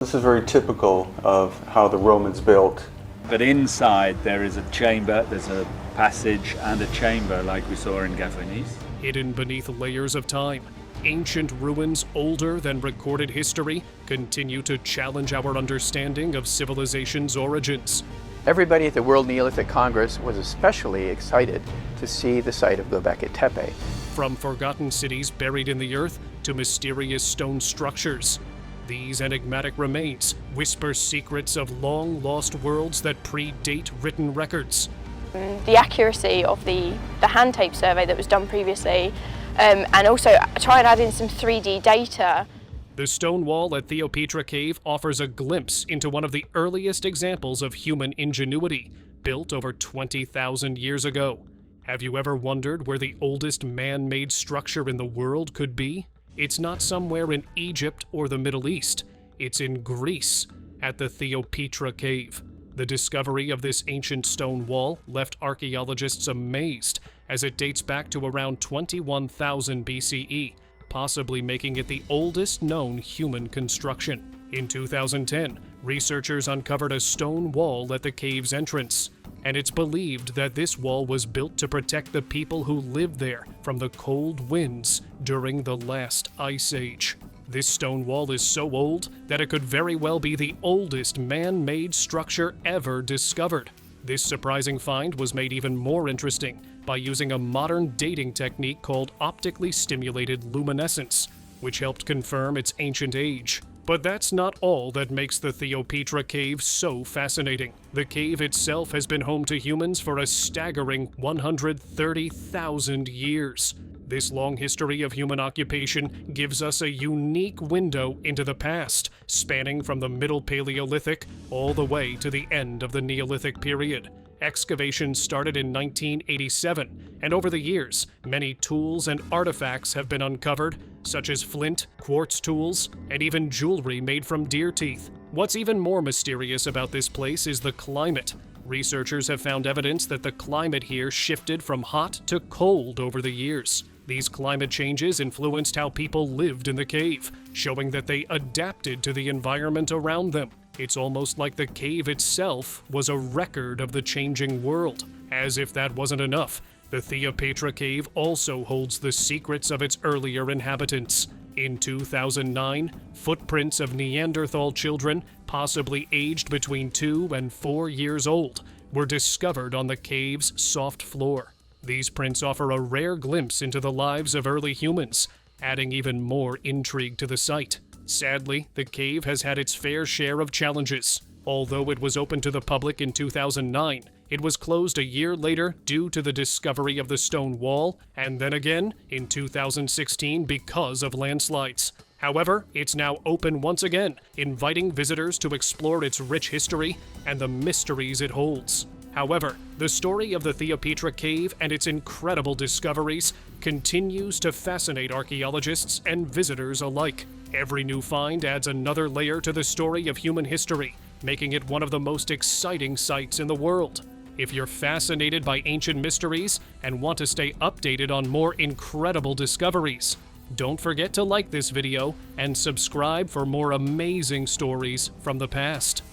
This is very typical of how the Romans built. But inside there is a chamber, there's a passage and a chamber like we saw in Gavrinis. Hidden beneath layers of time, ancient ruins older than recorded history continue to challenge our understanding of civilization's origins. Everybody at the World Neolithic Congress was especially excited to see the site of Göbekli Tepe. From forgotten cities buried in the earth to mysterious stone structures, these enigmatic remains whisper secrets of long-lost worlds that predate written records. The accuracy of the hand tape survey that was done previously, and also try and add in some 3D data. The stone wall at Theopetra Cave offers a glimpse into one of the earliest examples of human ingenuity, built over 20,000 years ago. Have you ever wondered where the oldest man-made structure in the world could be? It's not somewhere in Egypt or the Middle East. It's in Greece, at the Theopetra Cave. The discovery of this ancient stone wall left archaeologists amazed, as it dates back to around 21,000 BCE, possibly making it the oldest known human construction. In 2010, researchers uncovered a stone wall at the cave's entrance, and it's believed that this wall was built to protect the people who lived there from the cold winds during the last ice age. This stone wall is so old that it could very well be the oldest man-made structure ever discovered. This surprising find was made even more interesting by using a modern dating technique called optically stimulated luminescence, which helped confirm its ancient age. But that's not all that makes the Theopetra Cave so fascinating. The cave itself has been home to humans for a staggering 130,000 years. This long history of human occupation gives us a unique window into the past, spanning from the Middle Paleolithic all the way to the end of the Neolithic period. Excavations started in 1987, and over the years, many tools and artifacts have been uncovered, such as flint, quartz tools, and even jewelry made from deer teeth. What's even more mysterious about this place is the climate. Researchers have found evidence that the climate here shifted from hot to cold over the years. These climate changes influenced how people lived in the cave, showing that they adapted to the environment around them. It's almost like the cave itself was a record of the changing world. As if that wasn't enough, the Theopetra Cave also holds the secrets of its earlier inhabitants. In 2009, footprints of Neanderthal children, possibly aged between 2 and 4 years old, were discovered on the cave's soft floor. These prints offer a rare glimpse into the lives of early humans, adding even more intrigue to the site. Sadly, the cave has had its fair share of challenges. Although it was open to the public in 2009, it was closed a year later due to the discovery of the stone wall, and then again in 2016 because of landslides. However, it's now open once again, inviting visitors to explore its rich history and the mysteries it holds. However, the story of the Theopetra Cave and its incredible discoveries continues to fascinate archaeologists and visitors alike. Every new find adds another layer to the story of human history, making it one of the most exciting sites in the world. If you're fascinated by ancient mysteries and want to stay updated on more incredible discoveries, don't forget to like this video and subscribe for more amazing stories from the past.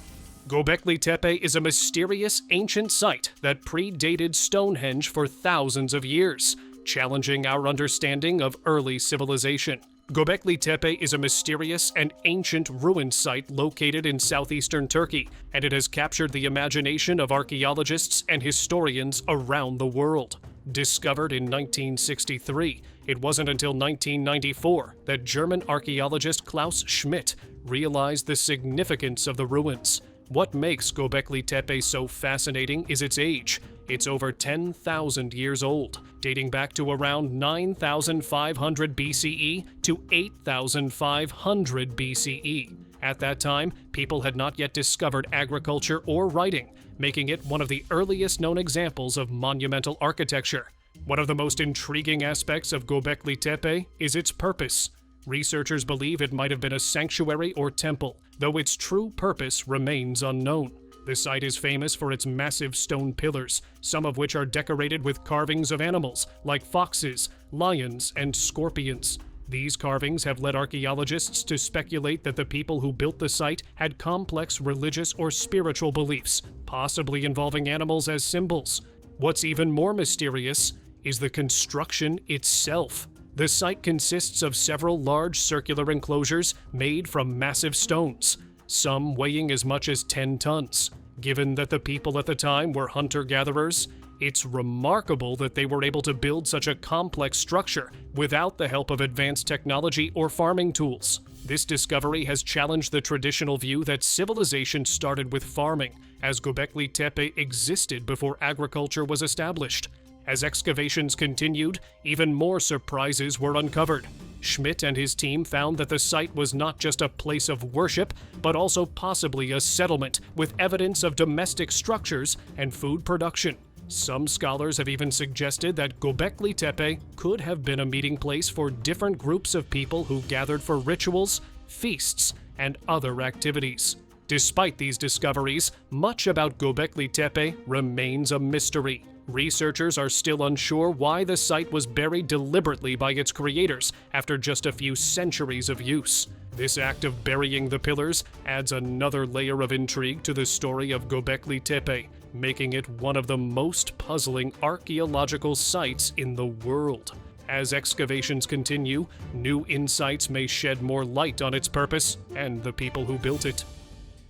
Göbekli Tepe is a mysterious ancient site that predated Stonehenge for thousands of years, challenging our understanding of early civilization. Göbekli Tepe is a mysterious and ancient ruin site located in southeastern Turkey, and it has captured the imagination of archaeologists and historians around the world. Discovered in 1963, it wasn't until 1994 that German archaeologist Klaus Schmidt realized the significance of the ruins. What makes Göbekli Tepe so fascinating is its age. It's over 10,000 years old, dating back to around 9,500 BCE to 8,500 BCE. At that time, people had not yet discovered agriculture or writing, making it one of the earliest known examples of monumental architecture. One of the most intriguing aspects of Göbekli Tepe is its purpose. Researchers believe it might have been a sanctuary or temple, though its true purpose remains unknown. The site is famous for its massive stone pillars, some of which are decorated with carvings of animals like foxes, lions, and scorpions. These carvings have led archaeologists to speculate that the people who built the site had complex religious or spiritual beliefs, possibly involving animals as symbols. What's even more mysterious is the construction itself. The site consists of several large circular enclosures made from massive stones, some weighing as much as 10 tons. Given that the people at the time were hunter-gatherers, it's remarkable that they were able to build such a complex structure without the help of advanced technology or farming tools. This discovery has challenged the traditional view that civilization started with farming, as Göbekli Tepe existed before agriculture was established. As excavations continued, even more surprises were uncovered. Schmidt and his team found that the site was not just a place of worship, but also possibly a settlement with evidence of domestic structures and food production. Some scholars have even suggested that Göbekli Tepe could have been a meeting place for different groups of people who gathered for rituals, feasts, and other activities. Despite these discoveries, much about Göbekli Tepe remains a mystery. Researchers are still unsure why the site was buried deliberately by its creators after just a few centuries of use. This act of burying the pillars adds another layer of intrigue to the story of Göbekli Tepe, making it one of the most puzzling archaeological sites in the world. As excavations continue, new insights may shed more light on its purpose and the people who built it.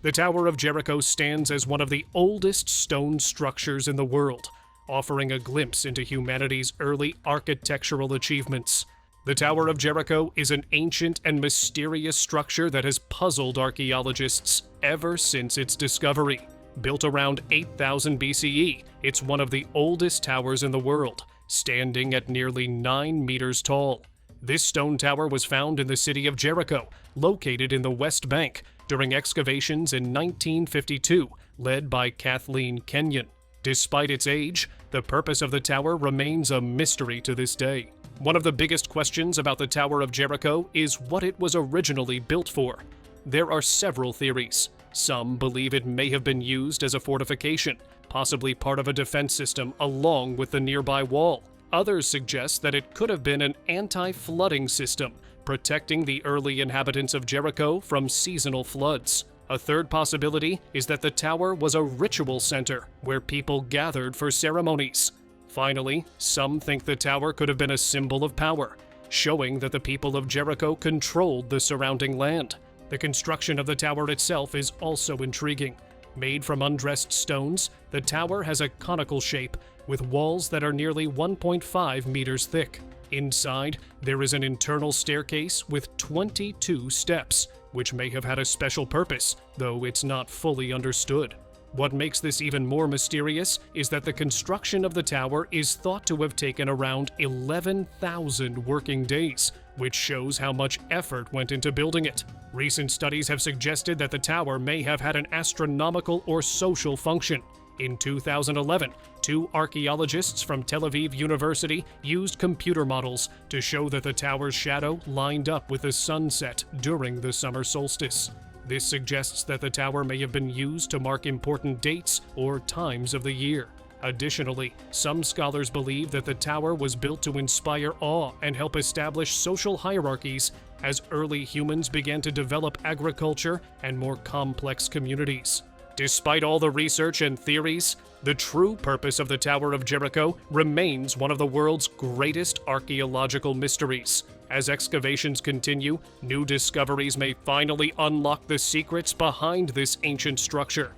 The Tower of Jericho stands as one of the oldest stone structures in the world, offering a glimpse into humanity's early architectural achievements. The Tower of Jericho is an ancient and mysterious structure that has puzzled archaeologists ever since its discovery. Built around 8000 BCE, it's one of the oldest towers in the world, standing at nearly 9 meters tall. This stone tower was found in the city of Jericho, located in the West Bank, during excavations in 1952, led by Kathleen Kenyon. Despite its age, the purpose of the tower remains a mystery to this day. One of the biggest questions about the Tower of Jericho is what it was originally built for. There are several theories. Some believe it may have been used as a fortification, possibly part of a defense system along with the nearby wall. Others suggest that it could have been an anti-flooding system, protecting the early inhabitants of Jericho from seasonal floods. A third possibility is that the tower was a ritual center where people gathered for ceremonies. Finally, some think the tower could have been a symbol of power, showing that the people of Jericho controlled the surrounding land. The construction of the tower itself is also intriguing. Made from undressed stones, the tower has a conical shape with walls that are nearly 1.5 meters thick. Inside, there is an internal staircase with 22 steps, which may have had a special purpose, though it's not fully understood. What makes this even more mysterious is that the construction of the tower is thought to have taken around 11,000 working days, which shows how much effort went into building it. Recent studies have suggested that the tower may have had an astronomical or social function. In 2011, 2 archaeologists from Tel Aviv University used computer models to show that the tower's shadow lined up with the sunset during the summer solstice. This suggests that the tower may have been used to mark important dates or times of the year. Additionally, some scholars believe that the tower was built to inspire awe and help establish social hierarchies as early humans began to develop agriculture and more complex communities. Despite all the research and theories, the true purpose of the Tower of Jericho remains one of the world's greatest archaeological mysteries. As excavations continue, new discoveries may finally unlock the secrets behind this ancient structure.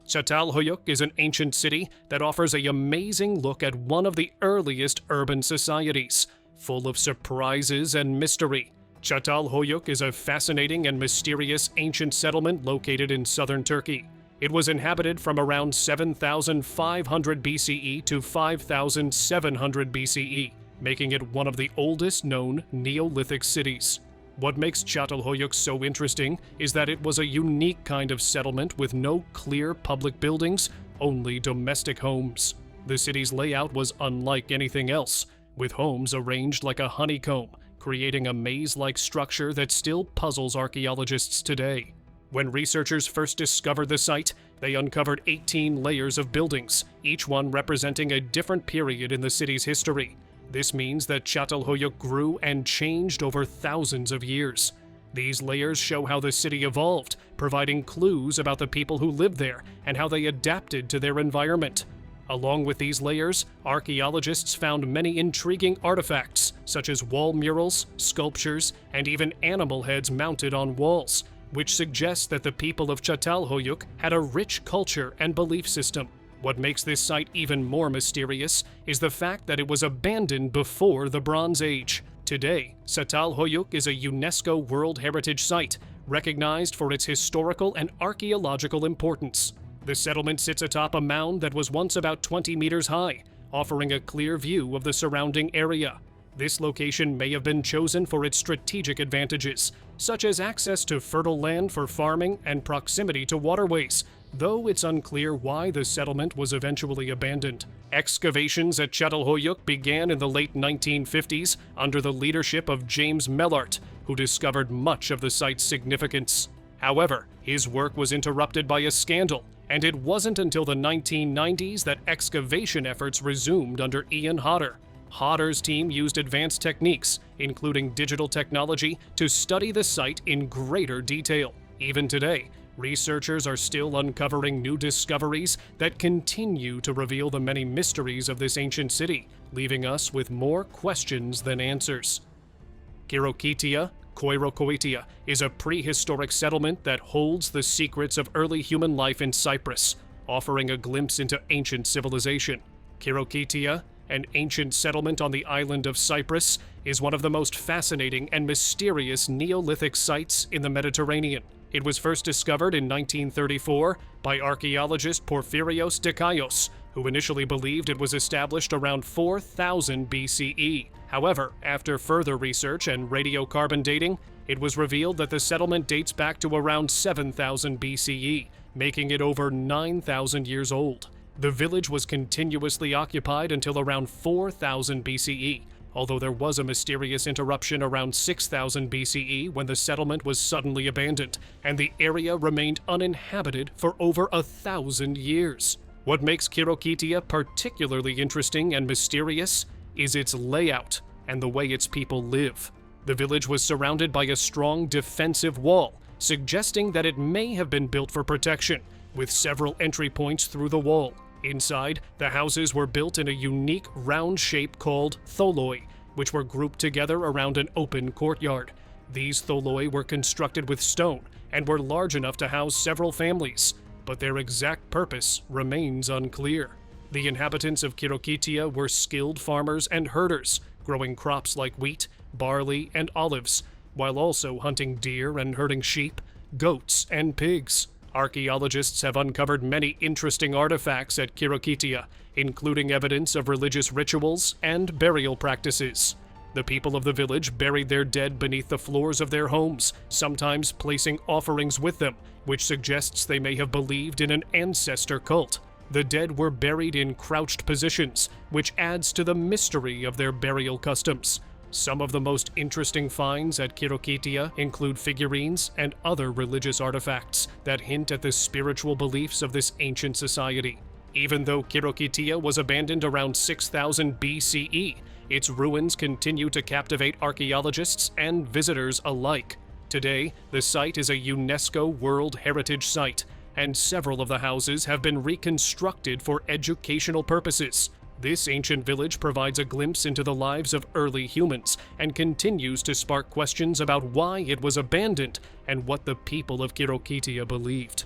Çatalhöyük is an ancient city that offers an amazing look at one of the earliest urban societies, full of surprises and mystery. Çatalhöyük is a fascinating and mysterious ancient settlement located in southern Turkey. It was inhabited from around 7,500 BCE to 5,700 BCE, making it one of the oldest known Neolithic cities. What makes Çatalhöyük so interesting is that it was a unique kind of settlement with no clear public buildings, only domestic homes. The city's layout was unlike anything else, with homes arranged like a honeycomb, creating a maze-like structure that still puzzles archaeologists today. When researchers first discovered the site, they uncovered 18 layers of buildings, each one representing a different period in the city's history. This means that Çatalhöyük grew and changed over thousands of years. These layers show how the city evolved, providing clues about the people who lived there and how they adapted to their environment. Along with these layers, archaeologists found many intriguing artifacts, such as wall murals, sculptures, and even animal heads mounted on walls, which suggests that the people of Çatalhöyük had a rich culture and belief system. What makes this site even more mysterious is the fact that it was abandoned before the Bronze Age. Today, Çatalhöyük is a UNESCO World Heritage Site, recognized for its historical and archaeological importance. The settlement sits atop a mound that was once about 20 meters high, offering a clear view of the surrounding area. This location may have been chosen for its strategic advantages, such as access to fertile land for farming and proximity to waterways, though it's unclear why the settlement was eventually abandoned. Excavations at Çatalhöyük began in the late 1950s under the leadership of James Mellart, who discovered much of the site's significance. However, his work was interrupted by a scandal, and it wasn't until the 1990s that excavation efforts resumed under Ian Hodder. Hodder's team used advanced techniques, including digital technology, to study the site in greater detail. Even today, researchers are still uncovering new discoveries that continue to reveal the many mysteries of this ancient city, leaving us with more questions than answers. Kirokitia, Koirokoitia, is a prehistoric settlement that holds the secrets of early human life in Cyprus, offering a glimpse into ancient civilization. Kirokitia, an ancient settlement on the island of Cyprus, is one of the most fascinating and mysterious Neolithic sites in the Mediterranean. It was first discovered in 1934 by archaeologist Porphyrios Dikaios, who initially believed it was established around 4000 BCE. However, after further research and radiocarbon dating, it was revealed that the settlement dates back to around 7000 BCE, making it over 9,000 years old. The village was continuously occupied until around 4000 BCE, although there was a mysterious interruption around 6000 BCE when the settlement was suddenly abandoned, and the area remained uninhabited for over 1,000 years. What makes Kirokitia particularly interesting and mysterious is its layout and the way its people live. The village was surrounded by a strong defensive wall, suggesting that it may have been built for protection, with several entry points through the wall. Inside, the houses were built in a unique round shape called tholoi, which were grouped together around an open courtyard. These tholoi were constructed with stone and were large enough to house several families, but their exact purpose remains unclear. The inhabitants of Kirokitia were skilled farmers and herders, growing crops like wheat, barley, and olives, while also hunting deer and herding sheep, goats, and pigs. Archaeologists have uncovered many interesting artifacts at Kirokitia, including evidence of religious rituals and burial practices. The people of the village buried their dead beneath the floors of their homes, sometimes placing offerings with them, which suggests they may have believed in an ancestor cult. The dead were buried in crouched positions, which adds to the mystery of their burial customs. Some of the most interesting finds at Kirokitia include figurines and other religious artifacts that hint at the spiritual beliefs of this ancient society. Even though Kirokitia was abandoned around 6000 BCE, its ruins continue to captivate archaeologists and visitors alike. Today, the site is a UNESCO World Heritage Site, and several of the houses have been reconstructed for educational purposes. This ancient village provides a glimpse into the lives of early humans and continues to spark questions about why it was abandoned and what the people of Kirokitia believed.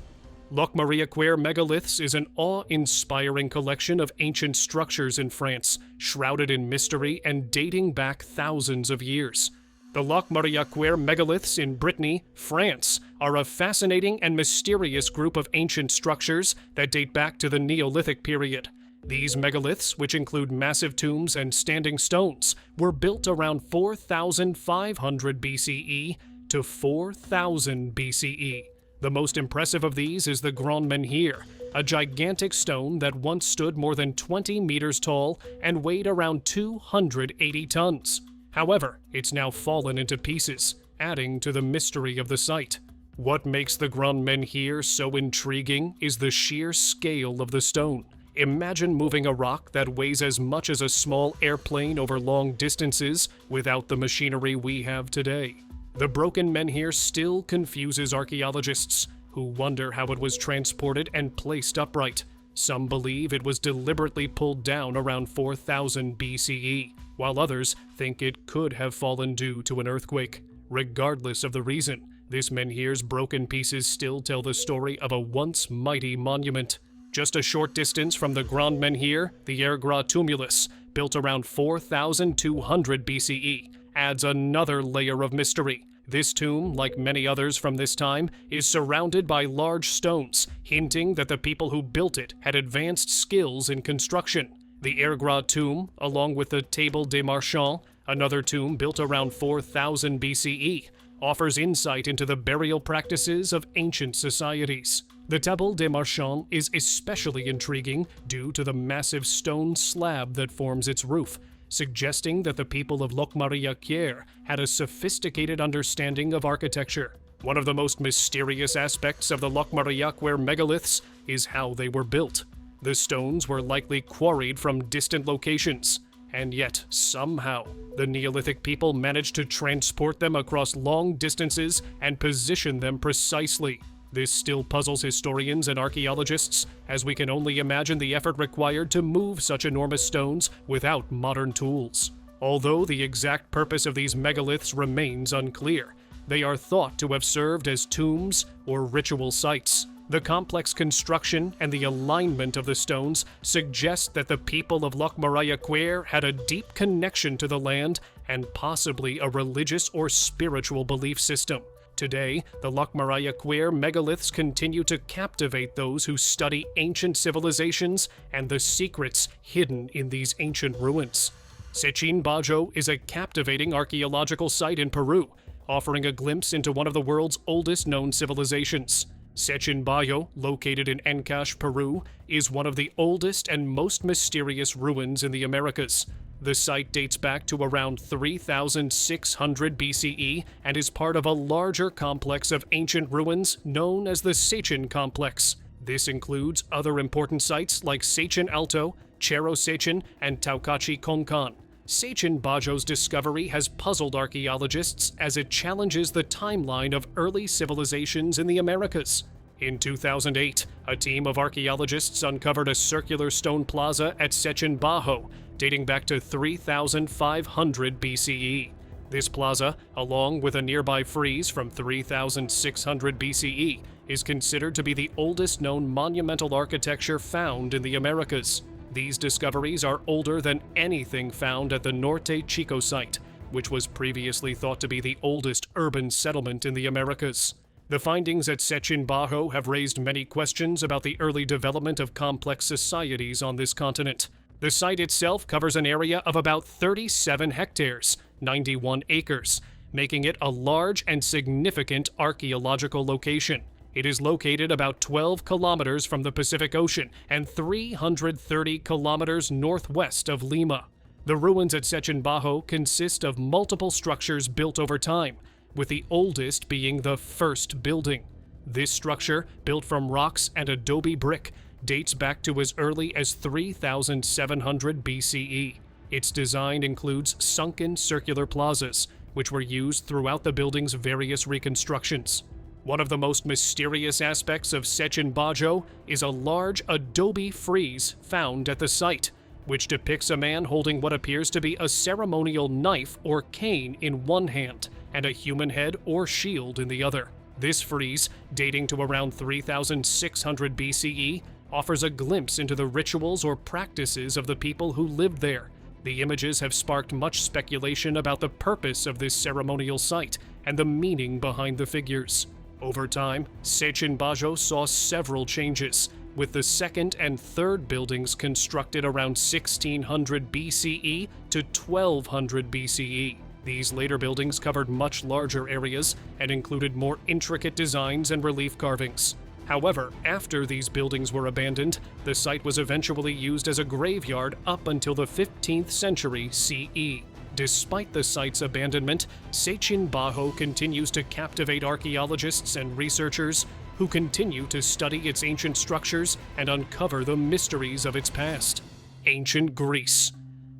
Locmariaquer megaliths is an awe-inspiring collection of ancient structures in France, shrouded in mystery and dating back thousands of years. The Locmariaquer megaliths in Brittany, France, are a fascinating and mysterious group of ancient structures that date back to the Neolithic period. These megaliths, which include massive tombs and standing stones, were built around 4500 BCE to 4000 BCE. The most impressive of these is the Grand Menhir, a gigantic stone that once stood more than 20 meters tall and weighed around 280 tons. However, it's now fallen into pieces, adding to the mystery of the site. What makes the Grand Menhir so intriguing is the sheer scale of the stone. Imagine moving a rock that weighs as much as a small airplane over long distances without the machinery we have today. The broken menhir still confuses archaeologists, who wonder how it was transported and placed upright. Some believe it was deliberately pulled down around 4000 BCE, while others think it could have fallen due to an earthquake. Regardless of the reason, this menhir's broken pieces still tell the story of a once mighty monument. Just a short distance from the Grand Menhir, the Ergra tumulus, built around 4200 BCE, adds another layer of mystery. This tomb, like many others from this time, is surrounded by large stones, hinting that the people who built it had advanced skills in construction. The Ergra tomb, along with the Table des Marchands, another tomb built around 4000 BCE, offers insight into the burial practices of ancient societies. The Table des Marchands is especially intriguing due to the massive stone slab that forms its roof, suggesting that the people of Locmariaquière had a sophisticated understanding of architecture. One of the most mysterious aspects of the Locmariaquière megaliths is how they were built. The stones were likely quarried from distant locations, and yet, somehow, the Neolithic people managed to transport them across long distances and position them precisely. This still puzzles historians and archaeologists, as we can only imagine the effort required to move such enormous stones without modern tools. Although the exact purpose of these megaliths remains unclear, they are thought to have served as tombs or ritual sites. The complex construction and the alignment of the stones suggest that the people of Locmariaquière had a deep connection to the land and possibly a religious or spiritual belief system. Today, the Locmariaquière megaliths continue to captivate those who study ancient civilizations and the secrets hidden in these ancient ruins. Sechin Bajo is a captivating archaeological site in Peru, offering a glimpse into one of the world's oldest known civilizations. Sechin Bajo, located in Ancash, Peru, is one of the oldest and most mysterious ruins in the Americas. The site dates back to around 3600 BCE and is part of a larger complex of ancient ruins known as the Sechin Complex. This includes other important sites like Sechin Alto, Cerro Sechin, and Taucachi Concan. Sechin Bajo's discovery has puzzled archaeologists as it challenges the timeline of early civilizations in the Americas. In 2008, a team of archaeologists uncovered a circular stone plaza at Sechin Bajo, dating back to 3500 BCE. This plaza, along with a nearby frieze from 3600 BCE, is considered to be the oldest known monumental architecture found in the Americas. These discoveries are older than anything found at the Norte Chico site, which was previously thought to be the oldest urban settlement in the Americas. The findings at Sechin Bajo have raised many questions about the early development of complex societies on this continent. The site itself covers an area of about 37 hectares, 91 acres, making it a large and significant archaeological location. It is located about 12 kilometers from the Pacific Ocean and 330 kilometers northwest of Lima. The ruins at Sechin Bajo consist of multiple structures built over time, with the oldest being the first building. This structure, built from rocks and adobe brick, dates back to as early as 3700 BCE. Its design includes sunken circular plazas, which were used throughout the building's various reconstructions. One of the most mysterious aspects of Sechin Bajo is a large adobe frieze found at the site, which depicts a man holding what appears to be a ceremonial knife or cane in one hand and a human head or shield in the other. This frieze, dating to around 3600 BCE, offers a glimpse into the rituals or practices of the people who lived there. The images have sparked much speculation about the purpose of this ceremonial site and the meaning behind the figures. Over time, Sechin Bajo saw several changes, with the second and third buildings constructed around 1600 BCE to 1200 BCE. These later buildings covered much larger areas and included more intricate designs and relief carvings. However, after these buildings were abandoned, the site was eventually used as a graveyard up until the 15th century CE. Despite the site's abandonment, Sechin Bajo continues to captivate archaeologists and researchers, who continue to study its ancient structures and uncover the mysteries of its past. Ancient Greece.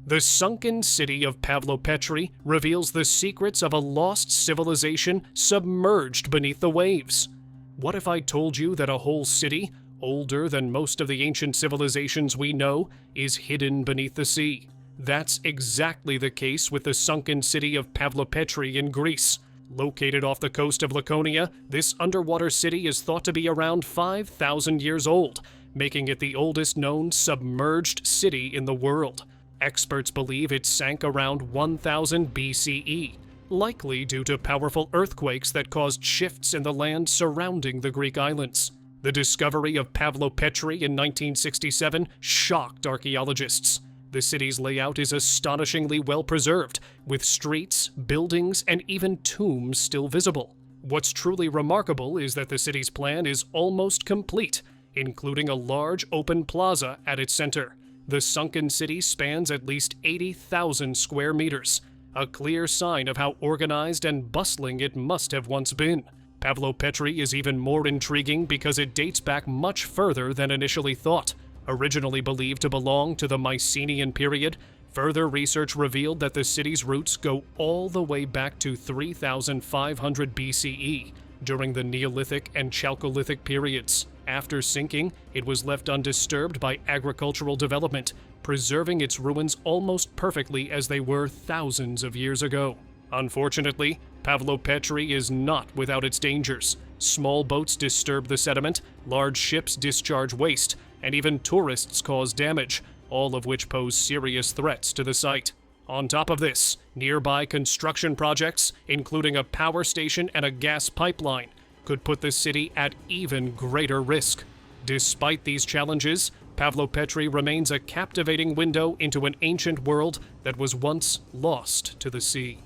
The sunken city of Pavlopetri reveals the secrets of a lost civilization submerged beneath the waves. What if I told you that a whole city, older than most of the ancient civilizations we know, is hidden beneath the sea? That's exactly the case with the sunken city of Pavlopetri in Greece. Located off the coast of Laconia, this underwater city is thought to be around 5,000 years old, making it the oldest known submerged city in the world. Experts believe it sank around 1000 BCE, likely due to powerful earthquakes that caused shifts in the land surrounding the Greek islands. The discovery of Pavlopetri in 1967 shocked archaeologists. The city's layout is astonishingly well preserved, with streets, buildings, and even tombs still visible. What's truly remarkable is that the city's plan is almost complete, including a large open plaza at its center. The sunken city spans at least 80,000 square meters, a clear sign of how organized and bustling it must have once been. Pavlopetri is even more intriguing because it dates back much further than initially thought. Originally believed to belong to the Mycenaean period, further research revealed that the city's roots go all the way back to 3500 BCE, during the Neolithic and Chalcolithic periods. After sinking, it was left undisturbed by agricultural development, preserving its ruins almost perfectly as they were thousands of years ago. Unfortunately, Pavlopetri is not without its dangers. Small boats disturb the sediment, large ships discharge waste, and even tourists cause damage, all of which pose serious threats to the site. On top of this, nearby construction projects, including a power station and a gas pipeline, could put the city at even greater risk. Despite these challenges, Pavlopetri remains a captivating window into an ancient world that was once lost to the sea.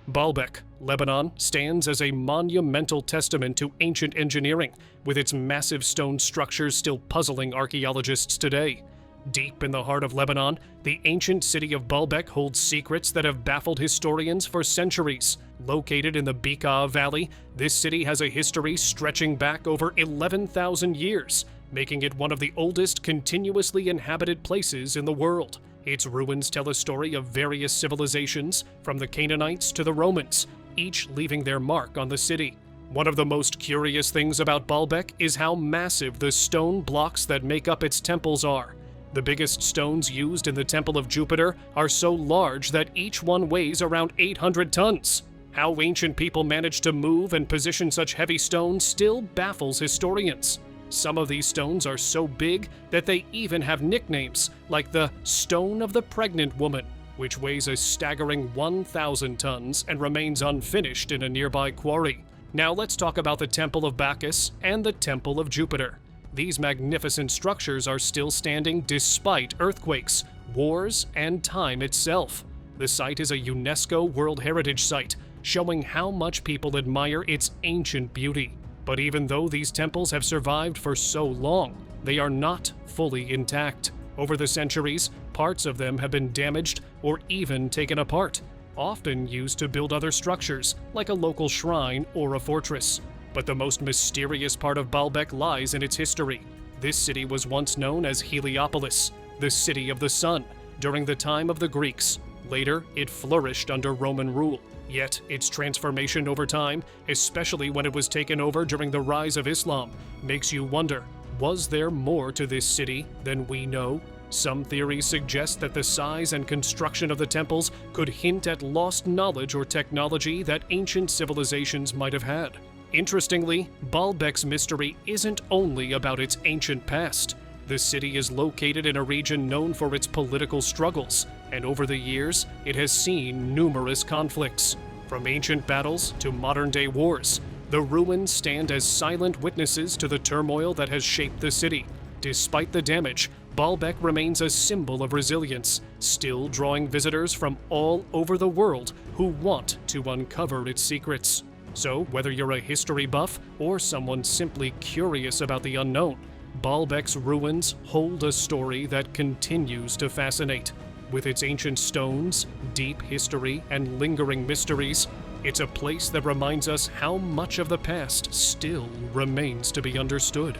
Baalbek, Lebanon, stands as a monumental testament to ancient engineering, with its massive stone structures still puzzling archaeologists today. Deep in the heart of Lebanon, the ancient city of Baalbek holds secrets that have baffled historians for centuries. Located in the Bekaa Valley, this city has a history stretching back over 11,000 years, making it one of the oldest continuously inhabited places in the world. Its ruins tell a story of various civilizations, from the Canaanites to the Romans, each leaving their mark on the city. One of the most curious things about Baalbek is how massive the stone blocks that make up its temples are. The biggest stones used in the Temple of Jupiter are so large that each one weighs around 800 tons. How ancient people managed to move and position such heavy stones still baffles historians. Some of these stones are so big that they even have nicknames, like the Stone of the Pregnant Woman, which weighs a staggering 1,000 tons and remains unfinished in a nearby quarry. Now let's talk about the Temple of Bacchus and the Temple of Jupiter. These magnificent structures are still standing despite earthquakes, wars, and time itself. The site is a UNESCO World Heritage Site, showing how much people admire its ancient beauty. But even though these temples have survived for so long, they are not fully intact. Over the centuries, parts of them have been damaged or even taken apart, often used to build other structures, like a local shrine or a fortress. But the most mysterious part of Baalbek lies in its history. This city was once known as Heliopolis, the city of the sun, during the time of the Greeks. Later, it flourished under Roman rule. Yet, its transformation over time, especially when it was taken over during the rise of Islam, makes you wonder, was there more to this city than we know? Some theories suggest that the size and construction of the temples could hint at lost knowledge or technology that ancient civilizations might have had. Interestingly, Baalbek's mystery isn't only about its ancient past. The city is located in a region known for its political struggles, and over the years, it has seen numerous conflicts. From ancient battles to modern-day wars, the ruins stand as silent witnesses to the turmoil that has shaped the city. Despite the damage, Baalbek remains a symbol of resilience, still drawing visitors from all over the world who want to uncover its secrets. So, whether you're a history buff or someone simply curious about the unknown, Baalbek's ruins hold a story that continues to fascinate. With its ancient stones, deep history, and lingering mysteries, It's a place that reminds us how much of the past still remains to be understood.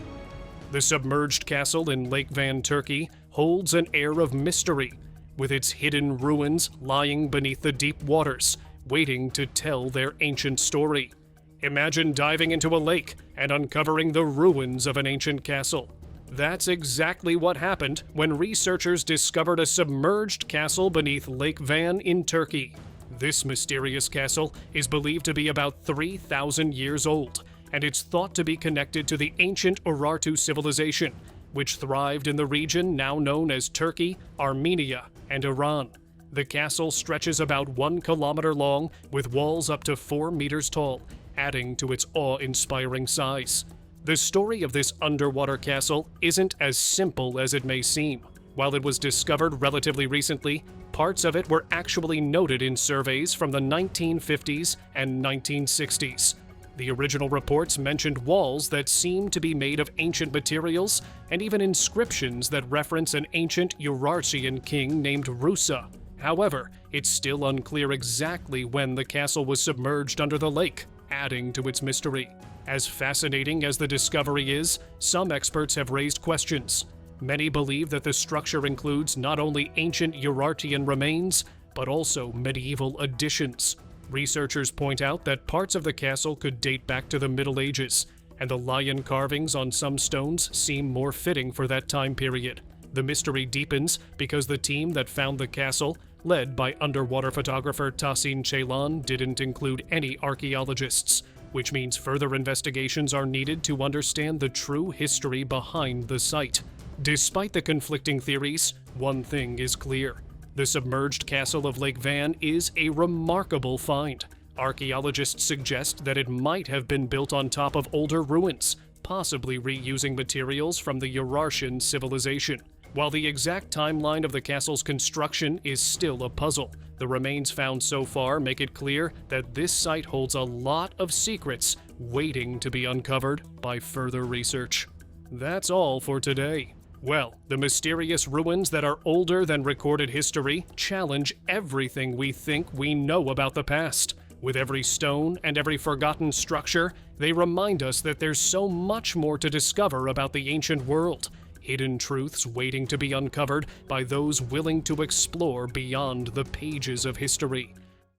The submerged castle in Lake Van, Turkey, holds an air of mystery, with its hidden ruins lying beneath the deep waters, waiting to tell their ancient story. Imagine diving into a lake and uncovering the ruins of an ancient castle. That's exactly what happened when researchers discovered a submerged castle beneath Lake Van in Turkey. This mysterious castle is believed to be about 3,000 years old, and it's thought to be connected to the ancient Urartu civilization, which thrived in the region now known as Turkey, Armenia, and Iran. The castle stretches about 1 kilometer long, with walls up to 4 meters tall, adding to its awe-inspiring size. The story of this underwater castle isn't as simple as it may seem. While it was discovered relatively recently, parts of it were actually noted in surveys from the 1950s and 1960s. The original reports mentioned walls that seemed to be made of ancient materials, and even inscriptions that reference an ancient Urartian king named Rusa. However, it's still unclear exactly when the castle was submerged under the lake, adding to its mystery. As fascinating as the discovery is, some experts have raised questions. Many believe that the structure includes not only ancient Urartian remains, but also medieval additions. Researchers point out that parts of the castle could date back to the Middle Ages, and the lion carvings on some stones seem more fitting for that time period. The mystery deepens because the team that found the castle, led by underwater photographer Tahsin Ceylan, didn't include any archaeologists, which means further investigations are needed to understand the true history behind the site. Despite the conflicting theories, one thing is clear. The submerged castle of Lake Van is a remarkable find. Archaeologists suggest that it might have been built on top of older ruins, possibly reusing materials from the Urartian civilization. While the exact timeline of the castle's construction is still a puzzle, the remains found so far make it clear that this site holds a lot of secrets waiting to be uncovered by further research. That's all for today. Well, the mysterious ruins that are older than recorded history challenge everything we think we know about the past. With every stone and every forgotten structure, they remind us that there's so much more to discover about the ancient world. Hidden truths waiting to be uncovered by those willing to explore beyond the pages of history.